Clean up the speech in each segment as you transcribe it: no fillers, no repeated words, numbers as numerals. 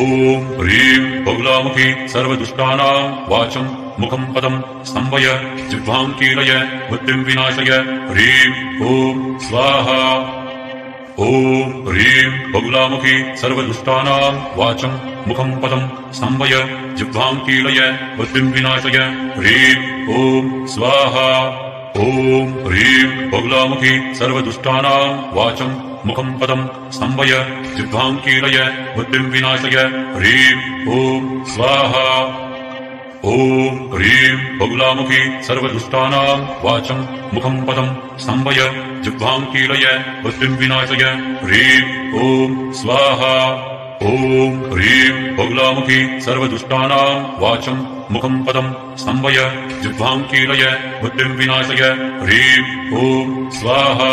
ॐ ह्रीं बगुलामुखी सर्वदुष्टानां वाचं मुखं पदं स्तम्भय जिह्वां कीलय बुद्धिं विनाशय ह्रीं ॐ स्वाहा ॐ ह्रीं बगुलामुखी सर्वदुष्टानां वाचं मुखं पदं स्तम्भय जिह्वां कीलय बुद्धिं विनाशय ह्रीं ॐ स्वाहा ॐ ह्रीं बगुलामुखी सर्वदुष्टानां वाचं मुखं पदं स्तम्भय जिह्वां कीलय बुद्धिं विनाशय ह्रीं ॐ स्वाहा ॐ ह्रीं बगुलामुखी सर्वदुष्टानां वाचं मुखं पदं स्तम्भय जिह्वां कीलय बुद्धिं विनाशय ह्रीं ॐ स्वाहा ॐ ह्रीं बगुलामुखी सर्वदुष्टानां वाचं मुखं पदं स्तम्भय जिह्वां कीलय बुद्धिं विनाशय ह्रीं ॐ स्वाहा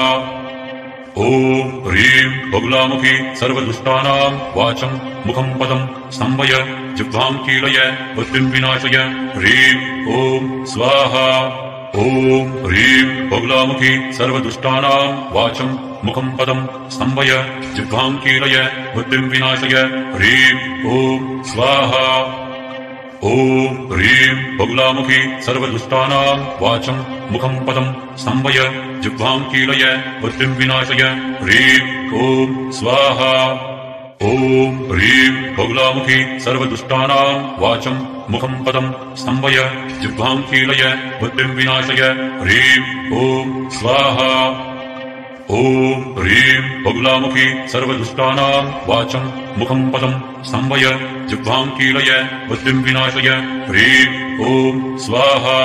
ॐ ह्रीं बगुलामुखी सर्वदुष्टानां वाचं मुखं पदं स्तम्भय जिह्वां कीलय बुद्धिं विनाशय ह्रीं ॐ स्वाहा ॐ ह्रीं बगुलामुखी सर्वदुष्टानां वाचं मुखं पदं स्तम्भय जिह्वां कीलय बुद्धिं विनाशय ह्रीं ॐ स्वाहा ॐ ह्रीं बगुलामुखी सर्वदुष्टानां वाचं मुखं पदं स्तम्भय जिह्वां कीलय बुद्धिं विनाशय ह्रीं ॐ स्वाहा ॐ ह्रीं बगुलामुखी सर्वदुष्टानां वाचं मुखं पदं स्तम्भय जिह्वां कीलय बुद्धिं विनाशय ह्रीं ॐ स्वाहा ॐ ह्रीं बगुलामुखी सर्वदुष्टानां वाचं मुखं पदं स्तम्भय जिह्वां कीलय बुद्धिं विनाशय ह्रीं ॐ स्वाहा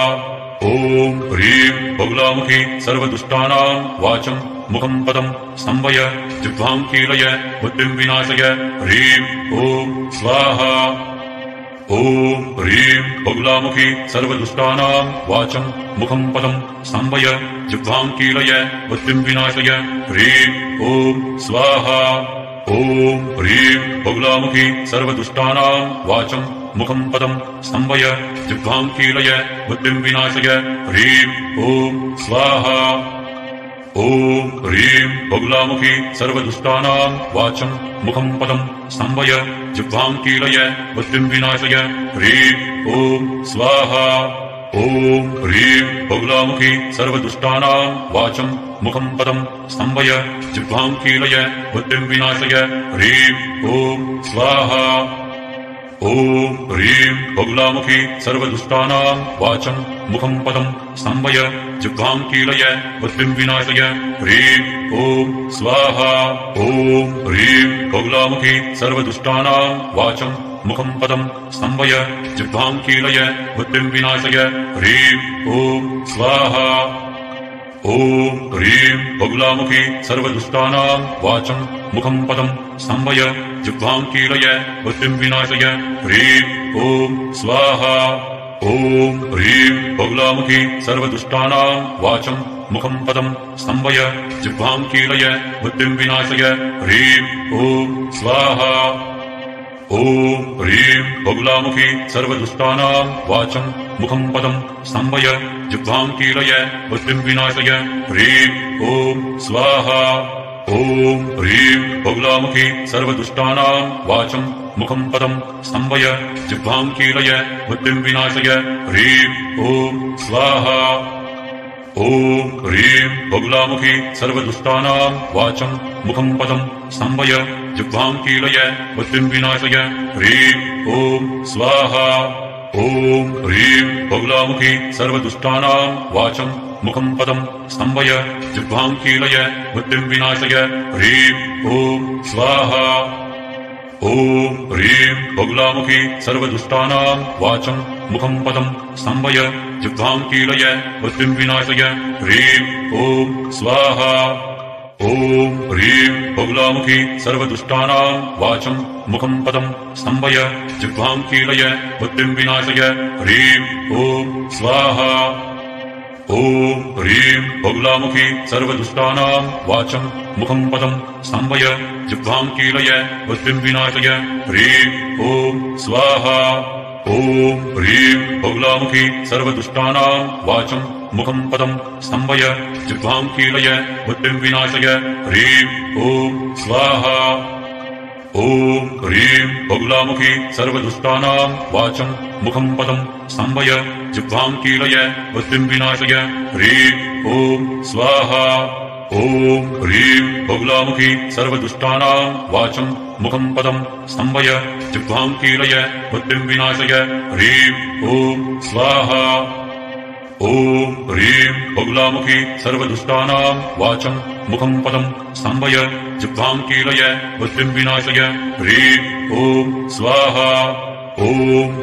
ॐ ह्रीं बगुलामुखी सर्वदुष्टानां वाचं मुखं पदं स्तम्भय जिह्वां कीलय बुद्धिं विनाशय ह्रीं ॐ स्वाहा ॐ ह्रीं बगुलामुखी सर्वदुष्टानां वाचं मुखं पदं स्तम्भय जिह्वां कीलय बुद्धिं विनाशय ह्रीं ॐ स्वाहा ॐ ह्रीं बगुलामुखी सर्वदुष्टानां वाचं मुखं पदं स्तम्भय जिह्वां कीलय बुद्धिं विनाशय ह्रीं ॐ स्वाहा ॐ ह्रीं बगुलामुखी सर्वदुष्टानां वाचं मुखं पदं स्तम्भय जिह्वां कीलय बुद्धिं विनाशय ह्रीं ॐ स्वाहा ॐ ह्रीं बगुलामुखी सर्वदुष्टानां वाचं मुखं पदं स्तम्भय जिह्वां कीलय बुद्धिं विनाशय ह्रीं ॐ स्वाहा ॐ ह्रीं बगुलामुखी सर्वदुष्टानां वाचं मुखं पदं स्तम्भय जिह्वां कीलय बुद्धिं विनाशय ह्रीं ॐ स्वाहा ॐ ह्रीं बगुलामुखी सर्वदुष्टानां वाचं मुखं पदं स्तम्भय जिह्वां कीलय बुद्धिं विनाशय ह्रीं ॐ स्वाहा ॐ ह्रीं बगुलामुखी सर्वदुष्टानां वाचं मुखं पदं स्तम्भय जिह्वां कीलय बुद्धिं विनाशय ह्रीं ॐ स्वाहा ॐ ह्रीं बगुलामुखी सर्वदुष्टानां वाचं मुखं पदं स्तम्भय जिह्वां कीलय बुद्धिं विनाशय ह्रीं ॐ स्वाहा ॐ ह्रीं बगुलामुखी सर्वदुष्टानां वाचं मुखं पदं स्तम्भय जिह्वां कीलय बुद्धिं विनाशय ह्रीं ॐ स्वाहा ॐ ह्रीं बगुलामुखी सर्वदुष्टानां वाचं मुखं पदं स्तम्भय जिह्वां कीलय बुद्धिं विनाशय ह्रीं ॐ स्वाहा ॐ ह्रीं बगुलामुखी सर्वदुष्टानां वाचं मुखं पदं स्तम्भय जिह्वां कीलय बुद्धिं विनाशय ह्रीं ॐ स्वाहा ॐ ह्रीं बगुलामुखी सर्वदुष्टानां वाचं मुखं पदं स्तम्भय जिह्वां कीलय बुद्धिं विनाशय ह्रीं ॐ स्वाहा ॐ ह्रीं बगुलामुखी सर्वदुष्टानां वाचं मुखं पदं स्तम्भय जिह्वां कीलय बुद्धिं विनाशय ह्रीं ॐ स्वाहा ॐ ह्रीं बगुलामुखी सर्वदुष्टानां वाचं मुखं पदं स्तम्भय जिह्वां कीलय बुद्धिं विनाशय ह्रीं ॐ स्वाहा ॐ ह्रीं बगुलामुखी सर्वदुष्टानां वाचं मुखं पदं स्तम्भय जिह्वां कीलय बुद्धिं विनाशय ह्रीं ॐ स्वाहा ॐ ह्रीं बगुलामुखी सर्वदुष्टानां वाचं मुखं पदं स्तम्भय जिह्वां कीलय बुद्धिं विनाशय ह्रीं ॐ स्वाहा ॐ ह्रीं बगुलामुखी सर्वदुष्टानां वाचं मुखं पदं स्तम्भय जिह्वां कीलय बुद्धिं विनाशय ह्रीं ॐ स्वाहा ॐ ह्रीं बगुलामुखी सर्वदुष्टानां वाचं मुखं पदं स्तम्भय जिह्वां कीलय बुद्धिं विनाशय ह्रीं ॐ स्वाहा ॐ ह्रीं बगुलामुखी सर्वदुष्टानां वाचं मुखं पदं स्तम्भय जिह्वां कीलय बुद्धिं विनाशय ह्रीं ॐ स्वाहा ॐ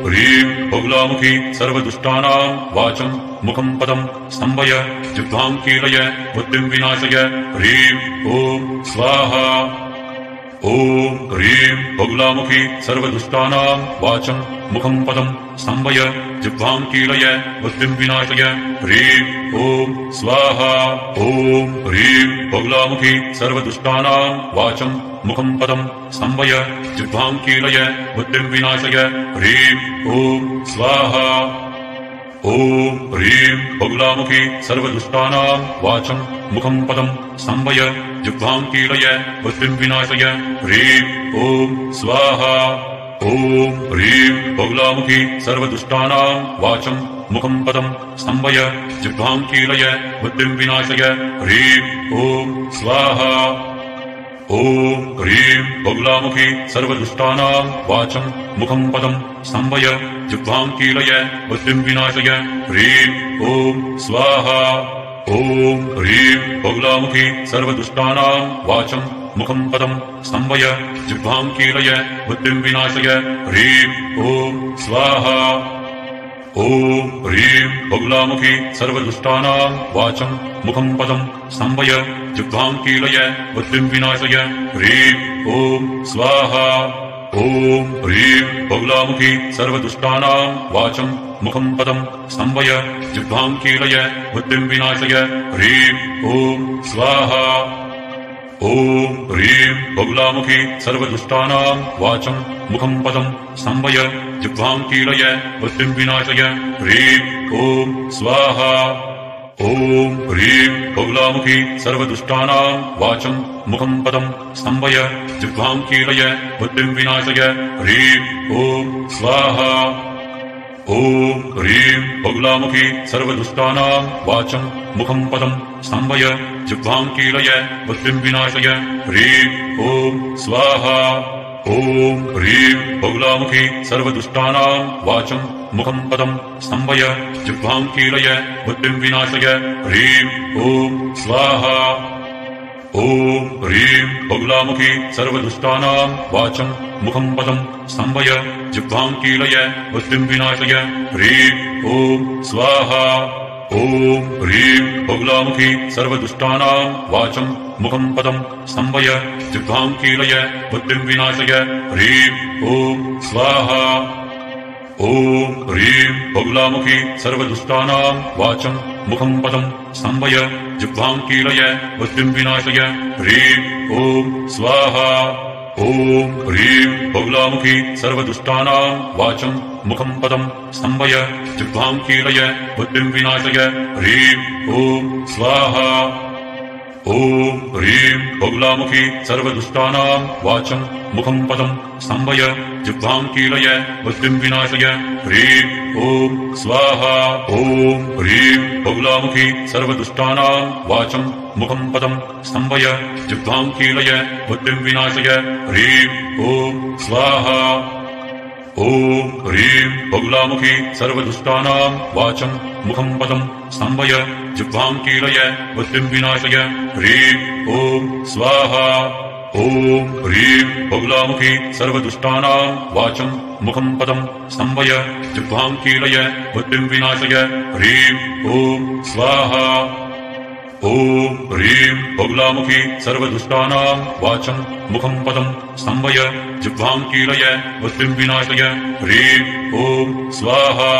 ह्रीं बगुलामुखी सर्वदुष्टानां वाचं मुखं पदं स्तम्भय जिह्वां कीलय बुद्धिं विनाशय ह्रीं ॐ स्वाहा ॐ ह्रीं बगुलामुखी सर्वदुष्टानां वाचं मुखं पदं स्तम्भय जिह्वां कीलय बुद्धिं विनाशय ह्रीं ॐ स्वाहा ॐ ह्रीं बगुलामुखी सर्वदुष्टानां वाचं मुखं पदं स्तम्भय जिह्वां कीलय बुद्धिं विनाशय ह्रीं ॐ स्वाहा ॐ ह्रीं बगुलामुखी सर्वदुष्टानां वाचं मुखं पदं स्तम्भय जिह्वां कीलय बुद्धिं विनाशय ह्रीं ॐ स्वाहा ॐ ह्रीं बगुलामुखी सर्वदुष्टानां वाचं मुखं पदं स्तम्भय जिह्वां कीलय बुद्धिं विनाशय ह्रीं ॐ स्वाहा ॐ ह्रीं बगुलामुखी सर्वदुष्टानां वाचं मुखं पदं स्तम्भय जिह्वां कीलय बुद्धिं विनाशय ह्रीं ॐ स्वाहा ॐ ह्रीं बगुलामुखी सर्वदुष्टानां वाचं मुखं पदं स्तम्भय जिह्वां कीलय बुद्धिं विनाशय ह्रीं ॐ स्वाहा ॐ ह्रीं बगुलामुखी सर्वदुष्टानां वाचं मुखं पदं स्तम्भय जिह्वां कीलय बुद्धिं विनाशय ह्रीं ॐ स्वाहा ॐ ह्रीं बगुलामुखी सर्वदुष्टानां वाचं मुखं पदं स्तम्भय जिह्वां कीलय बुद्धिं विनाशय ह्रीं ॐ स्वाहा ॐ ह्रीं बगुलामुखी सर्वदुष्टानां वाचं मुखं पदं स्तम्भय जिह्वां कीलय बुद्धिं विनाशय ह्रीं ॐ स्वाहा ॐ ह्रीं बगुलामुखी सर्वदुष्टानां वाचं मुखं पदं स्तम्भय जिह्वां कीलय बुद्धिं विनाशय ह्रीं ॐ स्वाहा ॐ ह्रीं बगुलामुखी सर्वदुष्टानां वाचं मुखं पदं स्तम्भय जिह्वां कीलय बुद्धिं विनाशय ह्रीं ॐ स्वाहा ॐ ह्रीं बगुलामुखी सर्वदुष्टानां वाचं मुखं पदं स्तम्भय जिह्वां कीलय बुद्धिं विनाशय ह्रीं ॐ स्वाहा ॐ ह्रीं बगुलामुखी सर्वदुष्टानां वाचं मुखं पदं स्तम्भय जिह्वां कीलय बुद्धिं विनाशय ह्रीं ॐ स्वाहा ॐ ह्रीं बगुलामुखी सर्वदुष्टानां वाचं मुखं पदं स्तम्भय जिह्वां कीलय बुद्धिं विनाशय ह्रीं ॐ स्वाहा ॐ ह्रीं बगुलामुखी सर्वदुष्टानां वाचं मुखं पदं स्तम्भय जिह्वां कीलय बुद्धिं विनाशय ह्रीं ॐ स्वाहा ॐ ह्रीं बगुलामुखी सर्वदुष्टानां वाचं मुखं पदं स्तम्भय जिह्वां कीलय बुद्धिं विनाशय ह्रीं ॐ स्वाहा ॐ ह्रीं बगुलामुखी सर्वदुष्टानां वाचं मुखं पदं स्तम्भय जिह्वां कीलय बुद्धिं विनाशय ह्रीं ॐ स्वाहा ॐ ह्रीं बगुलामुखी सर्वदुष्टानां वाचं मुखं पदं स्तम्भय जिह्वां कीलय बुद्धिं विनाशय ह्रीं ॐ स्वाहा ॐ ह्रीं बगुलामुखी सर्वदुष्टानां वाचं मुखं पदं स्तम्भय जिह्वां कीलय बुद्धिं विनाशय ह्रीं ॐ स्वाहा ॐ ह्रीं बगुलामुखी सर्वदुष्टानां वाचं मुखं पदं स्तम्भय जिह्वां कीलय बुद्धिं विनाशय ह्रीं ॐ स्वाहा ॐ ह्रीं बगुलामुखी सर्वदुष्टानां वाचं मुखं पदं स्तम्भय जिह्वां कीलय बुद्धिं विनाशय ह्रीं ॐ स्वाहा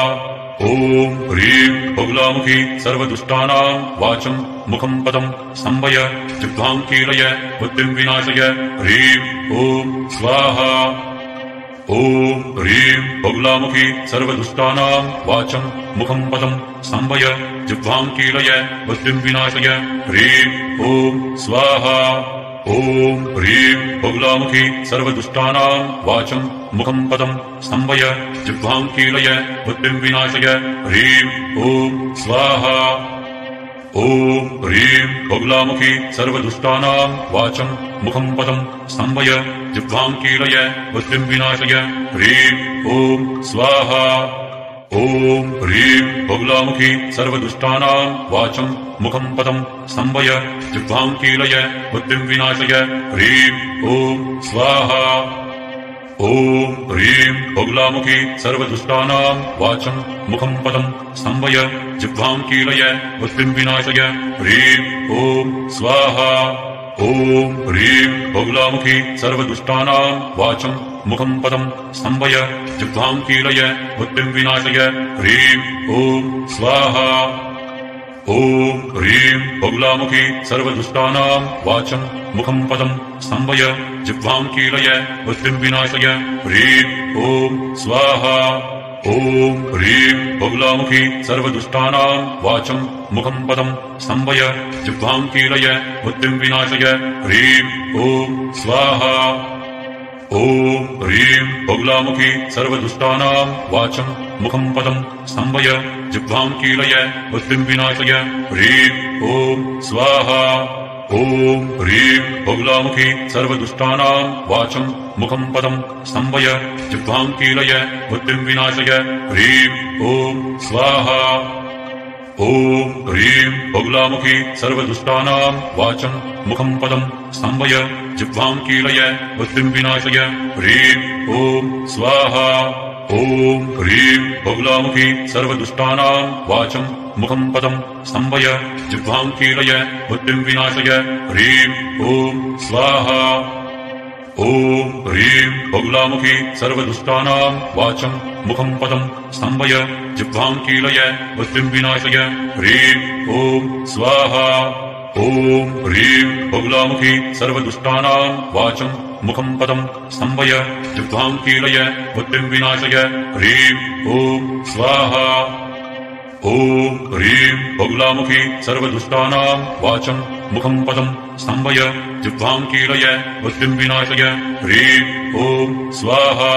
ॐ ह्रीं बगुलामुखी सर्वदुष्टानां वाचं मुखं पदं स्तम्भय जिह्वां कीलय बुद्धिं विनाशय ह्रीं ॐ स्वाहा ॐ ह्रीं बगुलामुखी सर्वदुष्टानां वाचं मुखं पदं स्तम्भय जिह्वां कीलय बुद्धिं विनाशय ह्रीं ॐ स्वाहा ॐ ह्रीं बगुलामुखी सर्वदुष्टानां वाचं मुखं पदं स्तम्भय जिह्वां कीलय बुद्धिं विनाशय ह्रीं ॐ स्वाहा ॐ ह्रीं बगुलामुखी सर्वदुष्टानां वाचं मुखं पदं स्तम्भय जिह्वां कीलय बुद्धिं विनाशय ह्रीं ॐ स्वाहा ॐ ह्रीं बगुलामुखी सर्वदुष्टानां वाचं मुखं पदं स्तम्भय जिह्वां कीलय बुद्धिं विनाशय ह्रीं ॐ स्वाहा ॐ ह्रीं बगुलामुखी सर्वदुष्टानां वाचं मुखं पदं स्तम्भय जिह्वां कीलय बुद्धिं विनाशय ह्रीं ॐ स्वाहा ॐ ह्रीं बगुलामुखी सर्वदुष्टानां वाचं मुखं पदं स्तम्भय जिह्वां कीलय बुद्धिं विनाशय ह्रीं ॐ स्वाहा ॐ ह्रीं बगुलामुखी सर्वदुष्टानां वाचं मुखं पदं स्तम्भय जिह्वां कीलय बुद्धिं विनाशय ह्रीं ॐ स्वाहा ॐ ह्रीं बगुलामुखी सर्वदुष्टानां वाचं मुखं पदं स्तम्भय जिह्वां कीलय बुद्धिं विनाशय ह्रीं ॐ स्वाहा ॐ ह्रीं बगुलामुखी सर्वदुष्टानां वाचं मुखं पदं स्तम्भय जिह्वां कीलय बुद्धिं विनाशय ह्रीं ॐ स्वाहा ॐ ह्रीं बगुलामुखी सर्वदुष्टानां वाचं मुखं पदं स्तम्भय जिह्वां कीलय बुद्धिं विनाशय ह्रीं ॐ स्वाहा ॐ ह्रीं बगुलामुखी सर्वदुष्टानां वाचं मुखं पदं स्तम्भय जिह्वां कीलय बुद्धिं विनाशय ह्रीं ॐ स्वाहा ॐ ह्रीं बगुलामुखी सर्वदुष्टानां वाचं मुखं पदं स्तम्भय जिह्वां कीलय बुद्धिं विनाशय ह्रीं ॐ स्वाहा ॐ ह्रीं बगुलामुखी सर्वदुष्टानां वाचं मुखं पदं स्तम्भय जिह्वां कीलय बुद्धिं विनाशय ह्रीं ॐ स्वाहा ॐ ह्रीं बगुलामुखी सर्वदुष्टानां वाचं मुखं पदं स्तम्भय जिह्वां कीलय बुद्धिं विनाशय ह्रीं ॐ स्वाहा ॐ ह्रीं बगुलामुखी सर्वदुष्टानां वाचं मुखं पदं स्तम्भय जिह्वां कीलय बुद्धिं विनाशय ह्रीं ॐ स्वाहा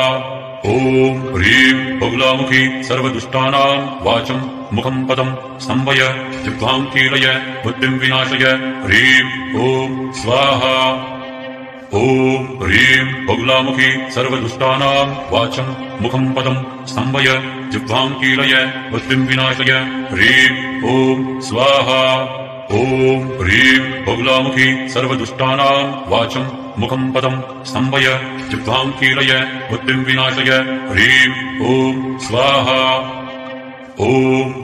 ॐ ह्रीं बगुलामुखी सर्वदुष्टानां वाचं मुखं पदं स्तम्भय जिह्वां कीलय बुद्धिं विनाशय ह्रीं ॐ स्वाहा ॐ ह्रीं बगुलामुखी सर्वदुष्टानां वाचं मुखं पदं स्तम्भय जिह्वां कीलय बुद्धिं विनाशय ह्रीं ॐ स्वाहा ॐ ह्रीं बगुलामुखी सर्वदुष्टानां वाचं मुखं पदं स्तम्भय जिह्वां कीलय बुद्धिं विनाशय ह्रीं ॐ स्वाहा ॐ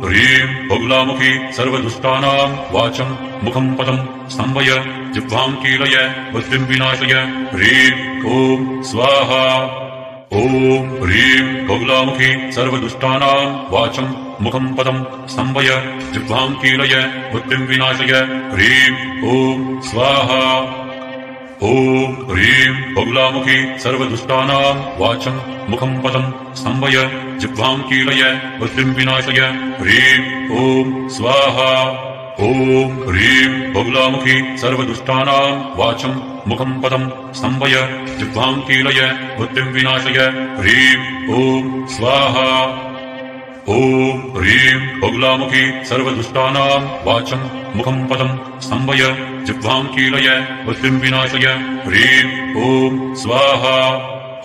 ह्रीं बगुलामुखी सर्वदुष्टानां वाचं मुखं पदं स्तम्भय जिह्वां कीलय बुद्धिं विनाशय ह्रीं ॐ स्वाहा ॐ ह्रीं बगुलामुखी सर्वदुष्टानां वाचं मुखं पदं स्तम्भय जिह्वां कीलय बुद्धिं विनाशय ह्रीं ॐ स्वाहा ॐ ह्रीं बगुलामुखी सर्वदुष्टानां वाचं मुखं पदं स्तम्भय जिह्वां कीलय बुद्धिं विनाशय ह्रीं ॐ स्वाहा ॐ ह्रीं बगुलामुखी सर्वदुष्टानां वाचं मुखं पदं स्तम्भय जिह्वां कीलय बुद्धिं विनाशय ह्रीं ॐ स्वाहा ॐ ह्रीं बगुलामुखी सर्वदुष्टानां वाचं मुखं पदं स्तम्भय जिह्वां कीलय बुद्धिं विनाशय ह्रीं ॐ स्वाहा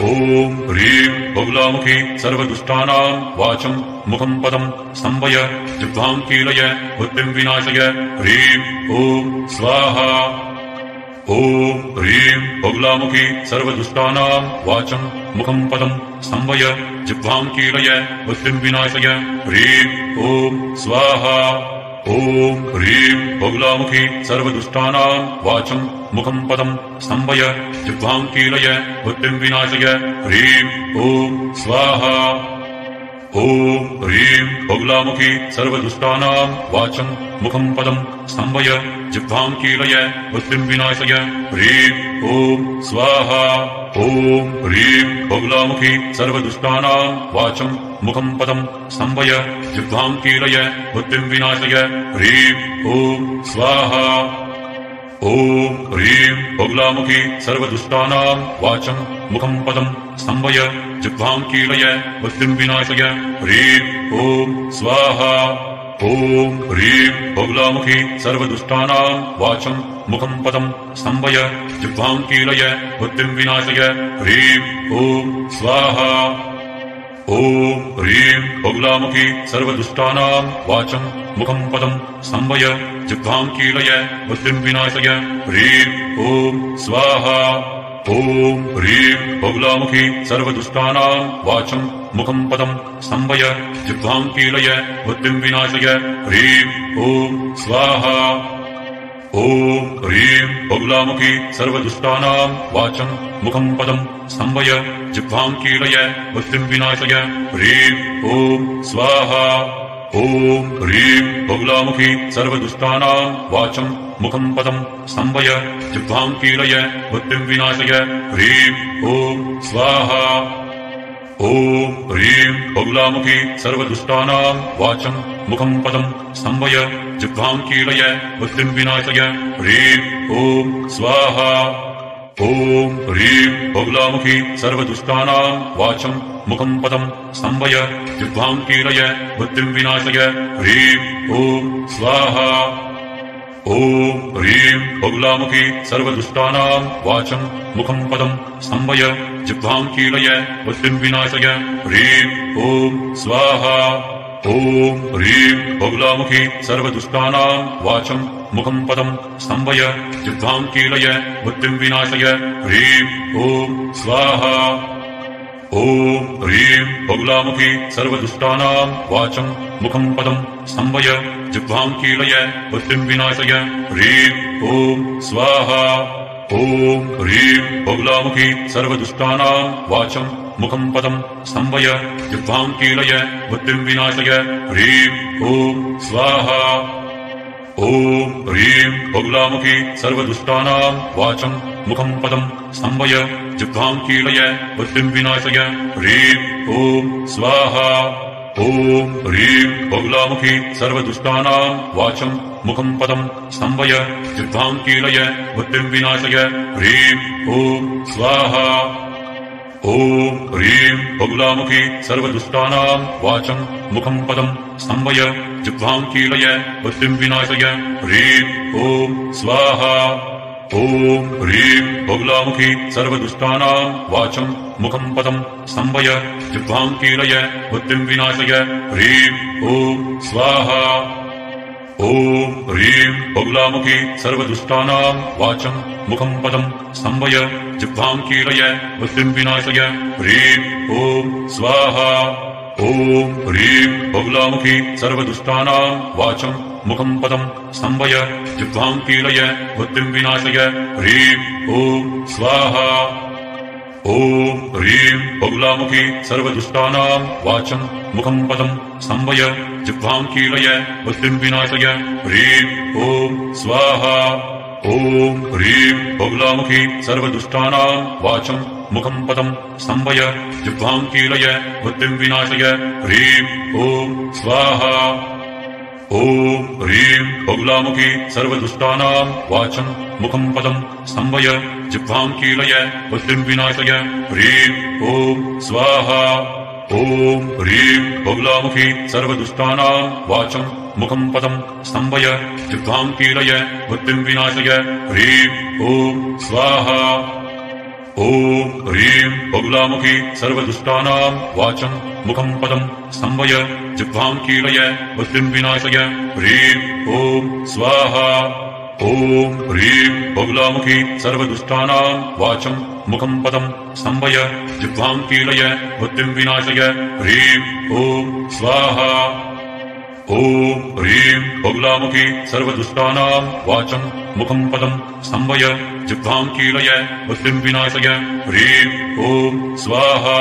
ॐ ह्रीं बगुलामुखी सर्वदुष्टानां वाचं मुखं पदं स्तम्भय जिह्वां कीलय बुद्धिं विनाशय ह्रीं ॐ स्वाहा ॐ ह्रीं बगुलामुखी सर्वदुष्टानां वाचं मुखं पदं स्तम्भय जिह्वां कीलय बुद्धिं विनाशय ह्रीं ॐ स्वाहा ॐ ह्रीं बगुलामुखी सर्वदुष्टानां वाचं मुखं पदं स्तम्भय जिह्वां कीलय बुद्धिं विनाशय ह्रीं ॐ स्वाहा ॐ ह्रीं बगुलामुखी सर्वदुष्टानां वाचं मुखं पदं स्तम्भय जिह्वां कीलय बुद्धिं विनाशय ह्रीं ॐ स्वाहा ॐ ह्रीं बगुलामुखी सर्वदुष्टानां वाचं मुखं पदं स्तम्भय जिह्वां कीलय बुद्धिं विनाशय ह्रीं ॐ स्वाहा ॐ ॐ ह्रीं बगुलामुखी सर्वदुष्टानां वाचं मुखं पदं स्तम्भय जिह्वां कीलय बुद्धिं विनाशय ह्रीं ॐ स्वाहा ॐ ह्रीं बगुलामुखी सर्वदुष्टानां वाचं मुखं पदं स्तम्भय जिह्वां कीलय बुद्धिं विनाशय ह्रीं ॐ स्वाहा ॐ ह्रीं बगुलामुखी सर्वदुष्टानां वाचं मुखं पदं स्तम्भय जिह्वां कीलय बुद्धिं विनाशय ह्रीं ॐ स्वाहा ॐ ह्रीं बगुलामुखी सर्वदुष्टानां वाचं मुखं पदं स्तम्भय जिह्वां कीलय बुद्धिं विनाशय ह्रीं ॐ स्वाहा ॐ ह्रीं बगुलामुखी सर्वदुष्टानां वाचं मुखं पदं स्तम्भय जिह्वां कीलय बुद्धिं विनाशय ह्रीं ॐ स्वाहा ॐ ह्रीं बगुलामुखी सर्वदुष्टानां वाचं मुखं पदं स्तम्भय जिह्वां कीलय बुद्धिं विनाशय ह्रीं ॐ स्वाहा ॐ ह्रीं बगुलामुखी सर्वदुष्टानां वाचं मुखं पदं स्तम्भय जिह्वां कीलय बुद्धिं विनाशय ह्रीं ॐ स्वाहा ॐ ह्रीं बगुलामुखी सर्वदुष्टानां वाचं मुखं पदं स्तम्भय जिह्वां कीलय बुद्धिं विनाशय ह्रीं ॐ स्वाहा ॐ ह्रीं बगुलामुखी सर्वदुष्टानां वाचं मुखं पदं स्तम्भय जिह्वां कीलय बुद्धिं विनाशय ह्रीं ॐ स्वाहा ॐ ह्रीं बगुलामुखी सर्वदुष्टानां वाचं मुखं पदं स्तम्भय जिह्वां कीलय बुद्धिं विनाशय ह्रीं ॐ स्वाहा ॐ ह्रीं बगुलामुखी सर्वदुष्टानां वाचं मुखं पदं स्तम्भय जिह्वां कीलय बुद्धिं विनाशय ह्रीं ॐ स्वाहा ॐ ह्रीं बगुलामुखी सर्वदुष्टानां वाचं मुखं पदं स्तम्भय जिह्वां कीलय बुद्धिं विनाशय ह्रीं ॐ स्वाहा ॐ ह्रीं बगुलामुखी सर्वदुष्टानां वाचं मुखं पदं स्तम्भय जिह्वां कीलय बुद्धिं विनाशय ह्रीं ॐ स्वाहा ॐ ह्रीं बगुलामुखी सर्वदुष्टानां वाचं मुखं पदं स्तम्भय जिह्वां कीलय बुद्धिं विनाशय ह्रीं ॐ स्वाहा ॐ ह्रीं बगुलामुखी सर्वदुष्टानां वाचं मुखं पदं स्तम्भय जिह्वां कीलय बुद्धिं विनाशय ह्रीं ॐ स्वाहा ॐ ह्रीं बगुलामुखी सर्वदुष्टानां वाचं मुखं पदं स्तम्भय जिह्वां कीलय बुद्धिं विनाशय ह्रीं ॐ स्वाहा ॐ ह्रीं बगुलामुखी सर्वदुष्टानां वाचं मुखं पदं स्तम्भय जिह्वां कीलय बुद्धिं विनाशय ह्रीं ॐ स्वाहा ॐ ह्रीं बगुलामुखी सर्वदुष्टानां वाचं मुखं पदं स्तम्भय जिह्वां कीलय बुद्धिं विनाशय ह्रीं ॐ स्वाहा ॐ ह्रीं बगुलामुखी सर्वदुष्टानां वाचं मुखं पदं स्तम्भय जिह्वां कीलय बुद्धिं विनाशय ह्रीं ॐ स्वाहा ॐ ह्रीं बगुलामुखी सर्वदुष्टानां वाचं मुखं पदं स्तम्भय जिह्वां कीलय बुद्धिं विनाशय ह्रीं ॐ स्वाहा ॐ ह्रीं बगुलामुखी सर्वदुष्टानां वाचं मुखं पदं स्तम्भय जिह्वां कीलय बुद्धिं विनाशय ह्रीं ॐ स्वाहा ॐ ह्रीं बगुलामुखी सर्वदुष्टानां वाचं मुखं पदं स्तम्भय जिह्वां कीलय बुद्धिं विनाशय ह्रीं ॐ स्वाहा ॐ ह्रीं बगुलामुखी सर्वदुष्टानां वाचं मुखं पदं स्तम्भय जिह्वां कीलय बुद्धिं विनाशय ह्रीं ॐ स्वाहा ॐ ह्रीं बगुलामुखी सर्वदुष्टानां वाचं मुखं पदं स्तम्भय जिह्वां कीलय बुद्धिं विनाशय ह्रीं ॐ स्वाहा ॐ ह्रीं बगुलामुखी सर्वदुष्टानां वाचं मुखं पदं स्तम्भय जिह्वां कीलय बुद्धिं विनाशय ह्रीं ॐ स्वाहा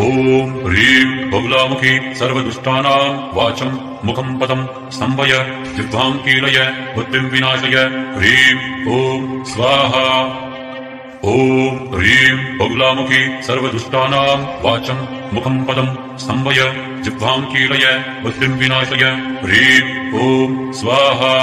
ॐ ह्रीं बगुलामुखी सर्वदुष्टानां वाचं मुखं पदं स्तम्भय जिह्वां कीलय बुद्धिं विनाशय ह्रीं ॐ स्वाहा ॐ ह्रीं बगुलामुखी सर्वदुष्टानां वाचं मुखं पदं स्तम्भय जिह्वां कीलय बुद्धिं विनाशय ह्रीं ॐ स्वाहा।